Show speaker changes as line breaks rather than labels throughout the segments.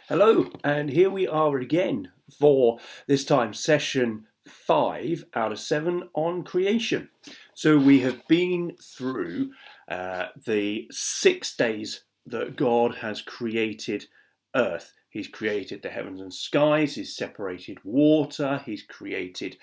Hello, and here we are again for this time session 5 out of 7 on creation. So we have been through the 6 days that God has created earth. He's created the heavens and skies, he's separated water, he's created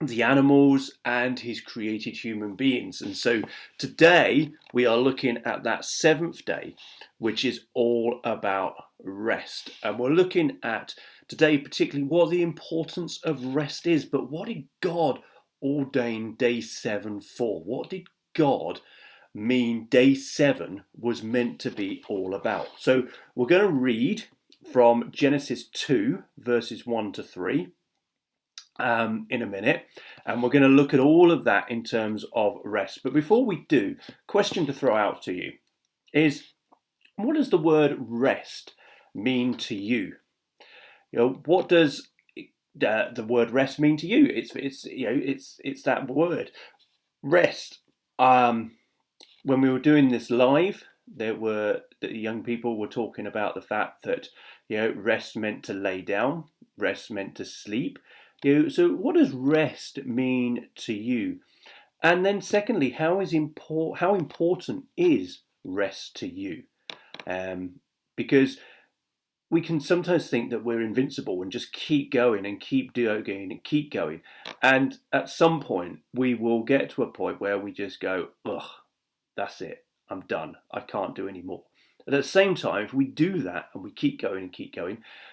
the animals, and he's created human beings. And so today we are looking at that seventh day, which is all about rest. And we're looking at today particularly what the importance of rest is, but what did God ordain day 7 for? What did God mean day 7 was meant to be all about? So we're going to read from Genesis 2 verses 1 to 3 in a minute, and we're going to look at all of that in terms of rest. But before we do, question to throw out to you is, what does the word rest mean to you? What does the word rest mean to you? It's that word rest. When we were doing this live, the young people were talking about the fact that rest meant to lay down, rest meant to sleep. So what does rest mean to you? And then secondly, how important is rest to you? Because we can sometimes think that we're invincible and just keep going and keep doing and keep going. And at some point, we will get to a point where we just go, ugh, that's it, I'm done, I can't do any more. At the same time, if we do that and we keep going,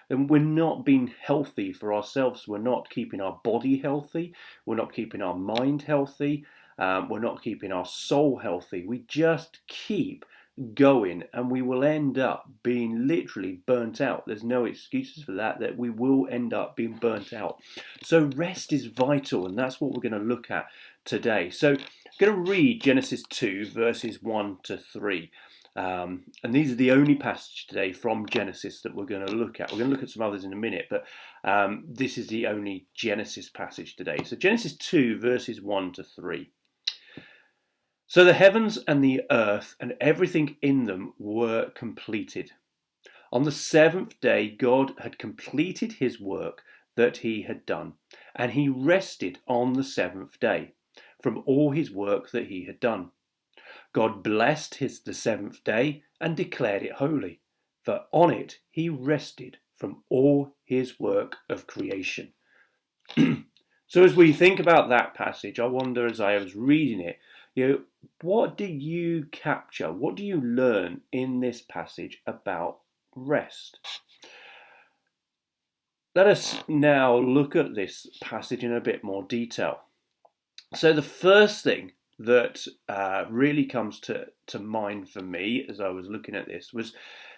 then we're not being healthy for ourselves. We're not keeping our body healthy. We're not keeping our mind healthy. We're not keeping our soul healthy. We just keep going, and we will end up being literally burnt out. There's no excuses for that we will end up being burnt out. So rest is vital, and that's what we're going to look at today. So I'm going to read Genesis 2 verses 1 to 3. And these are the only passages today from Genesis that we're going to look at. We're going to look at some others in a minute, but this is the only Genesis passage today. So Genesis 2 verses 1 to 3. So the heavens and the earth and everything in them were completed. On the seventh day, God had completed his work that he had done, and he rested on the seventh day from all his work that he had done. God blessed the seventh day and declared it holy, for on it he rested from all his work of creation. So as we think about that passage, I wonder, as I was reading it, what did you capture? What do you learn in this passage about rest? Let us now look at this passage in a bit more detail. So the first thing that really comes to mind for me as I was looking at this was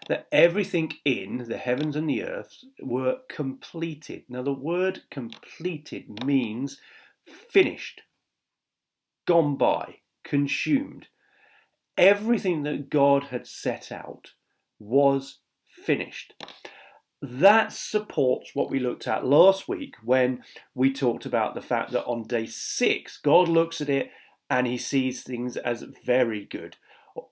that everything in the heavens and the earth were completed. Now the word completed means finished, gone by, consumed. Everything that God had set out was finished. That supports what we looked at last week when we talked about the fact that on day 6, God looks at it and he sees things as very good.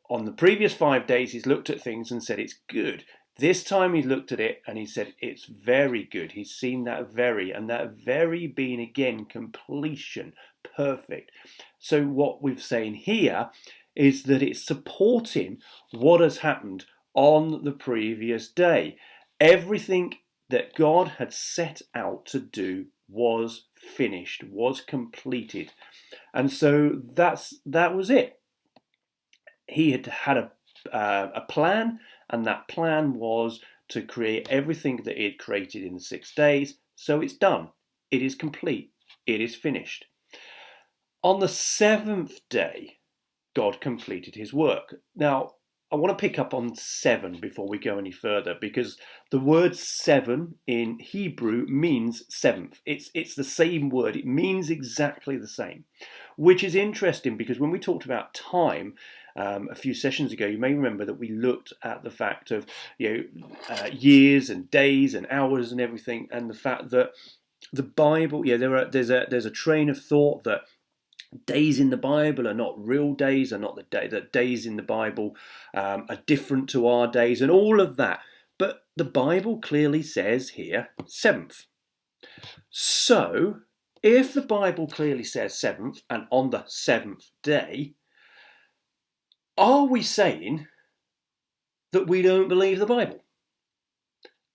On the previous 5 days, he's looked at things and said it's good. This time he looked at it and he said it's very good. He's seen that very, and that very being again completion, perfect. So what we're saying here is that it's supporting what has happened on the previous day. Everything that God had set out to do was finished, was completed. And so that was it. He had a plan, and that plan was to create everything that he had created in the 6 days. So it's done. It is complete. It is finished. On the 7th day, God completed his work. Now, I want to pick up on 7 before we go any further, because the word 7 in Hebrew means seventh. It's the same word. It means exactly the same, which is interesting because when we talked about time a few sessions ago, you may remember that we looked at the fact of years and days and hours and everything, and the fact that the Bible, there's a train of thought that days in the Bible are not real days, are not the days in the Bible are different to our days, and all of that. But the Bible clearly says here, seventh. So, if the Bible clearly says seventh, and on the seventh day, are we saying that we don't believe the Bible?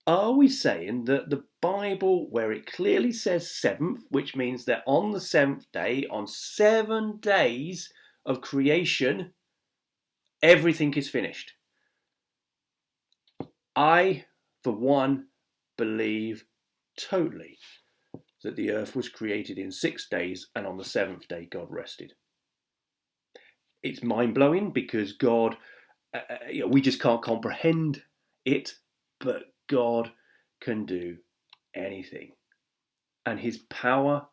Are we saying that the Bible, where it clearly says seventh, which means that on the seventh day, on 7 days of creation, everything is finished? I, for one, believe totally that the earth was created in 6 days, and on the 7th day God rested. It's mind-blowing because God, we just can't comprehend it, but God can do anything. And his power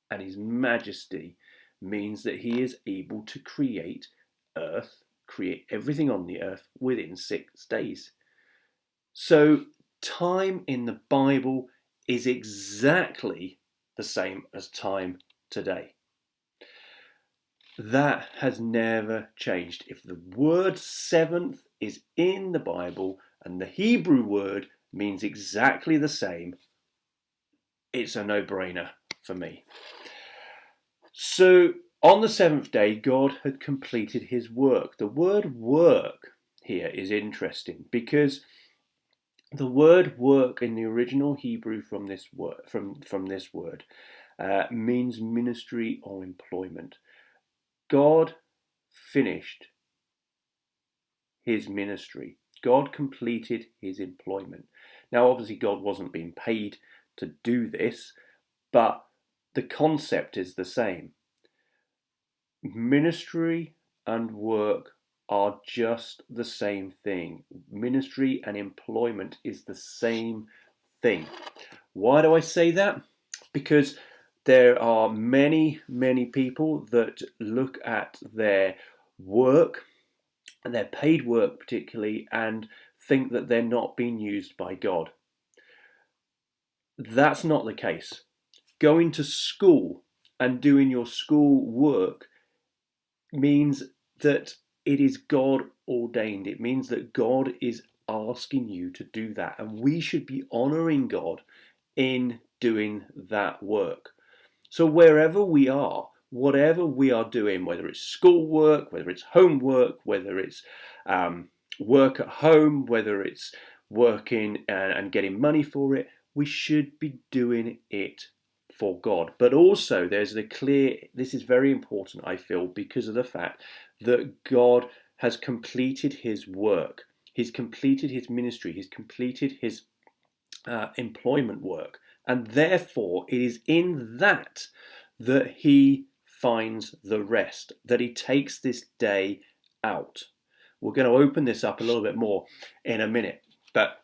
and his majesty means that he is able to create earth, create everything on the earth within 6 days. So time in the Bible is exactly the same as time today. That has never changed. If the word seventh is in the Bible and the Hebrew word means exactly the same, it's a no-brainer for me. So on the 7th day, God had completed his work. The word work here is interesting because the word work in the original Hebrew from this word means ministry or employment. God finished his ministry. God completed his employment. Now, obviously, God wasn't being paid to do this, but the concept is the same. Ministry and work are just the same thing. Ministry and employment is the same thing. Why do I say that? Because there are many, many people that look at their work, and their paid work particularly, and think that they're not being used by God. That's not the case. Going to school and doing your school work means that it is God ordained. It means that God is asking you to do that, and we should be honouring God in doing that work. So wherever we are, whatever we are doing, whether it's schoolwork, whether it's homework, whether it's work at home, whether it's working and getting money for it, we should be doing it for God. But also this is very important, I feel, because of the fact that God has completed his work. He's completed his ministry. He's completed his employment work. And therefore, it is in that he finds the rest, that he takes this day out. We're going to open this up a little bit more in a minute, but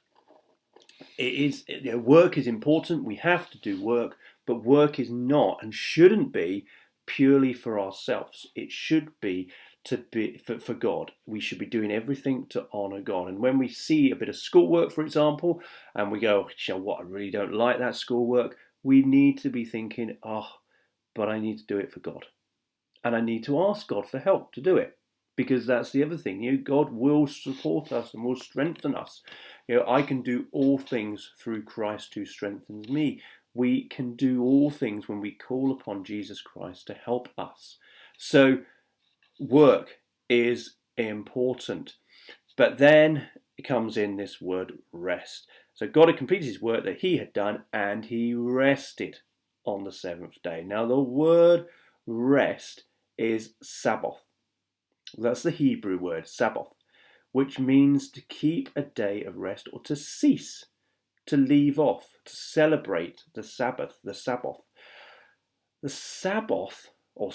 work is important. We have to do work, but work is not and shouldn't be purely for ourselves. It should be for God. We should be doing everything to honour God. And when we see a bit of schoolwork, for example, and we go, you know what, I really don't like that schoolwork, we need to be thinking, but I need to do it for God. And I need to ask God for help to do it. Because that's the other thing, God will support us and will strengthen us. I can do all things through Christ who strengthens me. We can do all things when we call upon Jesus Christ to help us. So work is important. But then it comes in this word rest. So God had completed his work that he had done, and he rested on the 7th day. Now the word rest is Sabbath. That's the Hebrew word, Sabbath, which means to keep a day of rest or to cease, to leave off, to celebrate the Sabbath, the Sabbath. The Sabbath or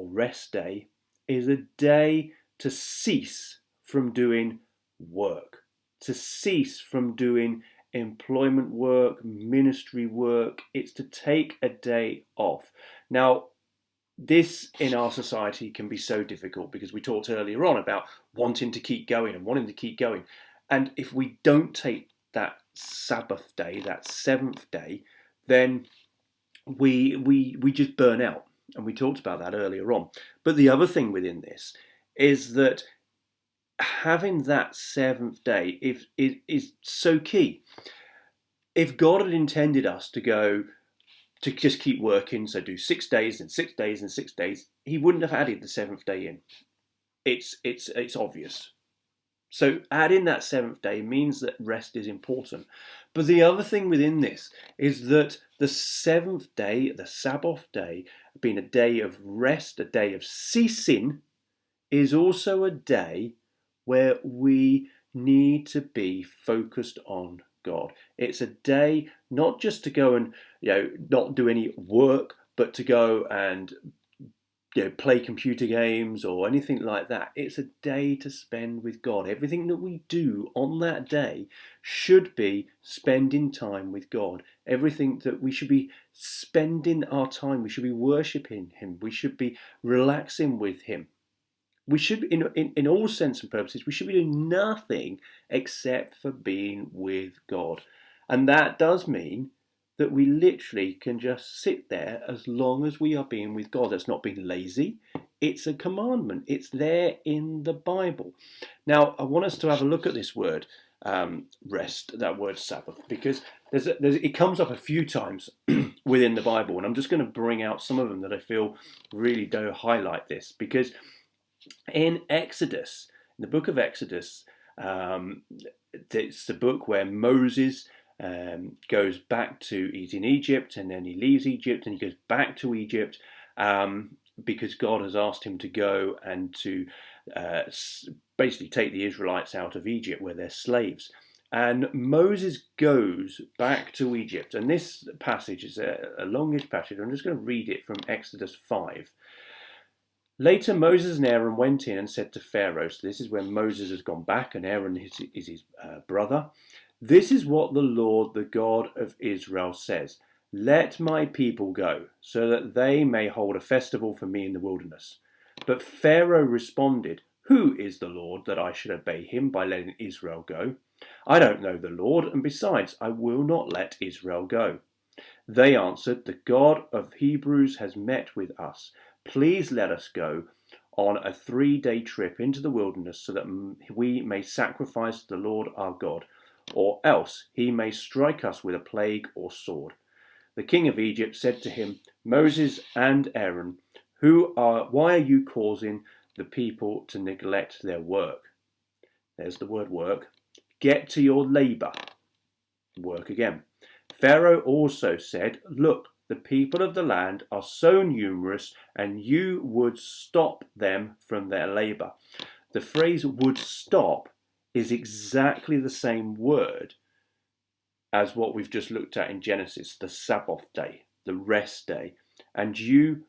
rest day is a day to cease from doing work, to cease from doing employment work, ministry work. It's to take a day off. Now, this in our society can be so difficult because we talked earlier on about wanting to keep going and wanting to keep going. And if we don't take that Sabbath day, that 7th day, then we just burn out. And we talked about that earlier on. But the other thing within this is that having that seventh day is so key. If God had intended us to just keep working, so do 6 days and 6 days and 6 days, he wouldn't have added the seventh day in. It's obvious. So adding that seventh day means that rest is important. But the other thing within this is that the seventh day, the Sabbath day, being a day of rest, a day of ceasing, is also a day where we need to be focused on God. It's a day not just to go and not do any work, but to go and play computer games or anything like that. It's a day to spend with God. Everything that we do on that day should be spending time with God. Everything that we should be spending our time, we should be worshipping Him. We should be relaxing with Him. We should, in all sense and purposes, we should be doing nothing except for being with God. And that does mean that we literally can just sit there as long as we are being with God. That's not being lazy. It's a commandment. It's there in the Bible. Now, I want us to have a look at this word, rest, that word Sabbath, because it comes up a few times within the Bible, and I'm just going to bring out some of them that I feel really do highlight this, because in Exodus, in the book of Exodus, it's the book where Moses goes back to, he's in Egypt, and then he leaves Egypt and he goes back to Egypt because God has asked him to go and to basically take the Israelites out of Egypt where they're slaves. And Moses goes back to Egypt, and this passage is a longish passage. I'm just going to read it from Exodus 5. Later Moses and Aaron went in and said to Pharaoh, so this is when Moses has gone back and Aaron is his brother, "This is what the Lord, the God of Israel, says. Let my people go, so that they may hold a festival for me in the wilderness." But Pharaoh responded, "Who is the Lord that I should obey him by letting Israel go? I don't know the Lord, and besides, I will not let Israel go." They answered, "The God of Hebrews has met with us. Please let us go on a 3-day trip into the wilderness so that we may sacrifice to the Lord our God, or else he may strike us with a plague or sword." The king of Egypt said to him, "Moses and Aaron, why are you causing the people to neglect their work?" There's the word work. "Get to your labor." Work again. Pharaoh also said, "Look, the people of the land are so numerous, and you would stop them from their labor." The phrase "would stop" is exactly the same word as what we've just looked at in Genesis, the Sabbath day, the rest day. And you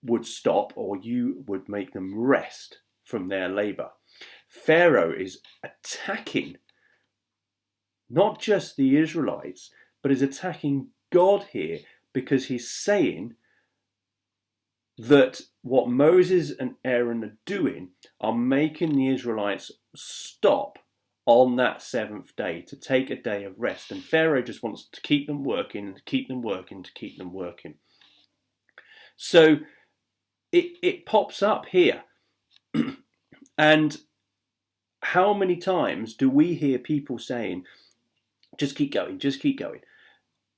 would stop, or you would make them rest from their labor. Pharaoh is attacking not just the Israelites, but is attacking God here, because he's saying that what Moses and Aaron are doing are making the Israelites stop on that seventh day to take a day of rest. And Pharaoh just wants to keep them working, to keep them working, to keep them working. So it pops up here. And how many times do we hear people saying, "Just keep going, just keep going"?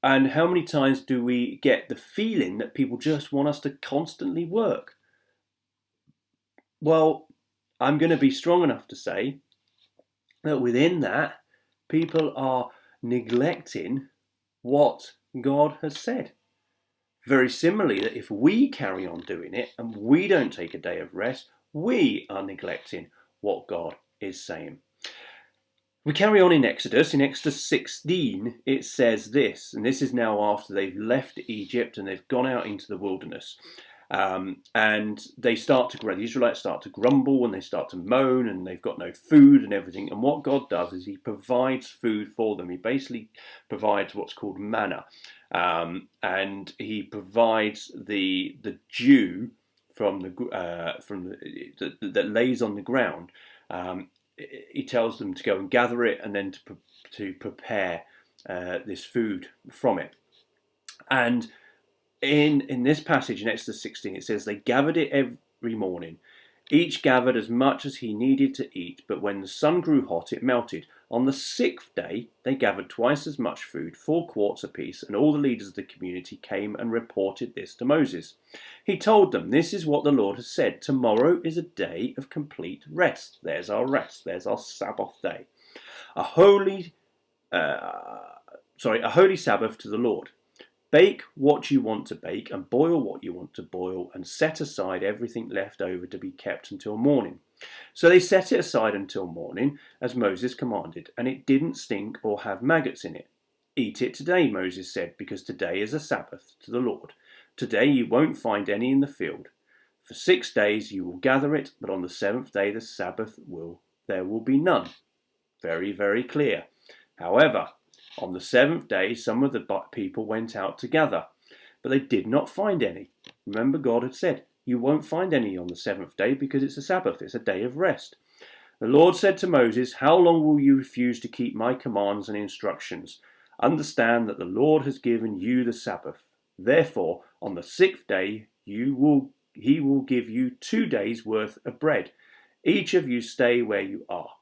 And how many times do we get the feeling that people just want us to constantly work? Well, I'm going to be strong enough to say that within that, people are neglecting what God has said. Very similarly, that if we carry on doing it and we don't take a day of rest, we are neglecting what God is saying. We carry on in Exodus. In Exodus 16, it says this, and this is now after they've left Egypt and they've gone out into the wilderness. And they the Israelites start to grumble and they start to moan, and they've got no food and everything. And what God does is he provides food for them. He basically provides what's called manna. And he provides the dew from that lays on the ground. He tells them to go and gather it and then to prepare this food from it. And in this passage in Exodus 16, it says they gathered it every morning. Each gathered as much as he needed to eat, but when the sun grew hot, it melted. On the 6th day, they gathered twice as much food, 4 quarts apiece, and all the leaders of the community came and reported this to Moses. He told them, "This is what the Lord has said. Tomorrow is a day of complete rest." There's our rest. There's our Sabbath day. A holy Sabbath to the Lord. Bake what you want to bake and boil what you want to boil, and set aside everything left over to be kept until morning. So they set it aside until morning, as Moses commanded, and it didn't stink or have maggots in it. "Eat it today," Moses said, "because today is a Sabbath to the Lord. Today you won't find any in the field. For 6 days you will gather it, but on the 7th day the Sabbath there will be none." Very, very clear. However, on the 7th day, some of the people went out to gather, but they did not find any. Remember, God had said, "You won't find any on the 7th day because it's a Sabbath, it's a day of rest." The Lord said to Moses, "How long will you refuse to keep my commands and instructions? Understand that the Lord has given you the Sabbath. Therefore, on the 6th day, he will give you 2 days' worth of bread. Each of you stay where you are.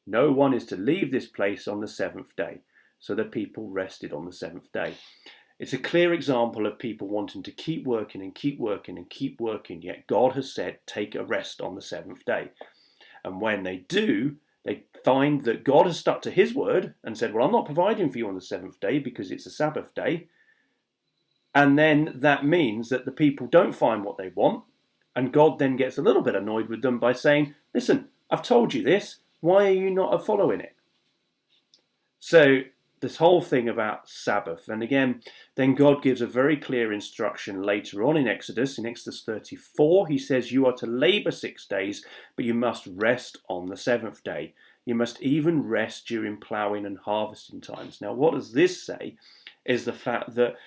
No one is to leave this place on the 7th day." So the people rested on the 7th day. It's a clear example of people wanting to keep working and keep working and keep working, yet God has said, take a rest on the 7th day. And when they do, they find that God has stuck to his word and said, "Well, I'm not providing for you on the 7th day because it's a Sabbath day." And then that means that the people don't find what they want, and God then gets a little bit annoyed with them by saying, "Listen, I've told you this, why are you not following it?" So this whole thing about Sabbath, and again, then God gives a very clear instruction later on in Exodus 34, he says, "You are to labor 6 days, but you must rest on the 7th day. You must even rest during ploughing and harvesting times." Now, what does this say is the fact that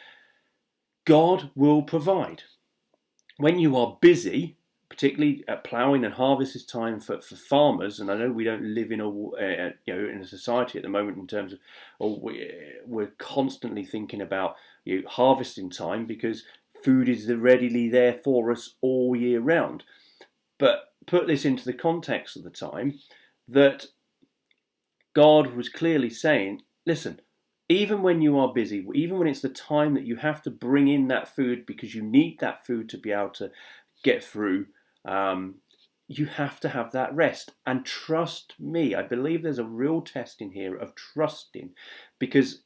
God will provide. When you are busy, particularly at ploughing and harvest is time for farmers, and I know we don't live in a society at the moment in terms of, we're constantly thinking about harvesting time because food is readily there for us all year round. But put this into the context of the time that God was clearly saying, listen, even when you are busy, even when it's the time that you have to bring in that food because you need that food to be able to get through, you have to have that rest. And trust me, I believe there's a real test in here of trusting, because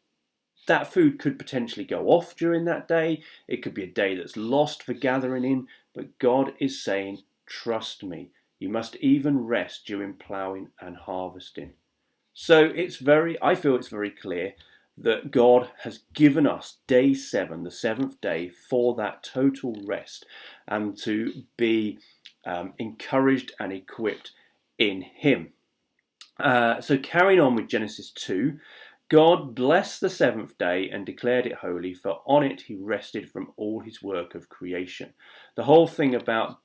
that food could potentially go off during that day. It could be a day that's lost for gathering in, but God is saying, trust me. You must even rest during ploughing and harvesting. So I feel it's very clear that God has given us day 7, the 7th day, for that total rest and to be encouraged and equipped in him. So carrying on with Genesis 2, God blessed the 7th day and declared it holy, for on it he rested from all his work of creation. The whole thing about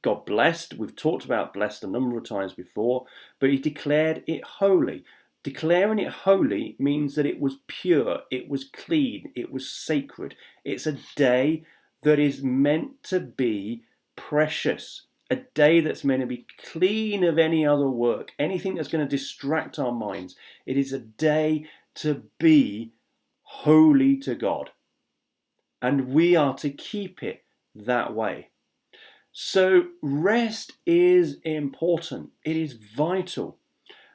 God blessed, we've talked about blessed a number of times before, but he declared it holy. Declaring it holy means that it was pure, it was clean, it was sacred. It's a day that is meant to be precious, a day that's meant to be clean of any other work, anything that's going to distract our minds. It is a day to be holy to God, and we are to keep it that way. So rest is important, it is vital.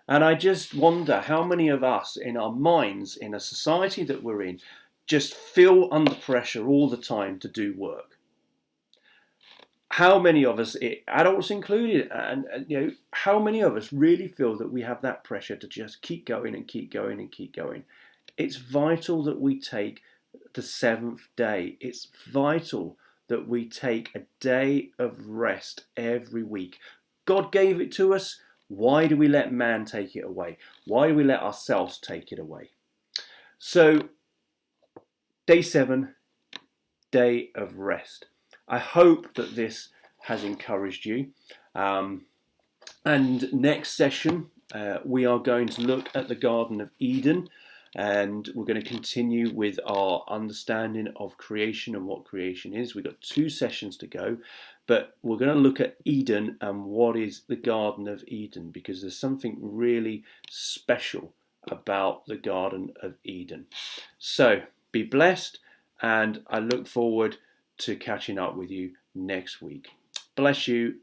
And I just wonder how many of us in our minds, in a society that we're in, just feel under pressure all the time to do work. How many of us, adults included, and how many of us really feel that we have that pressure to just keep going and keep going and keep going? It's vital that we take the 7th day. It's vital that we take a day of rest every week. God gave it to us. Why do we let man take it away? Why do we let ourselves take it away? So, day 7, day of rest. I hope that this has encouraged you. And next session, we are going to look at the Garden of Eden and we're going to continue with our understanding of creation and what creation is. We've got 2 sessions to go, but we're going to look at Eden and what is the Garden of Eden, because there's something really special about the Garden of Eden. So be blessed, and I look forward to catching up with you next week. Bless you.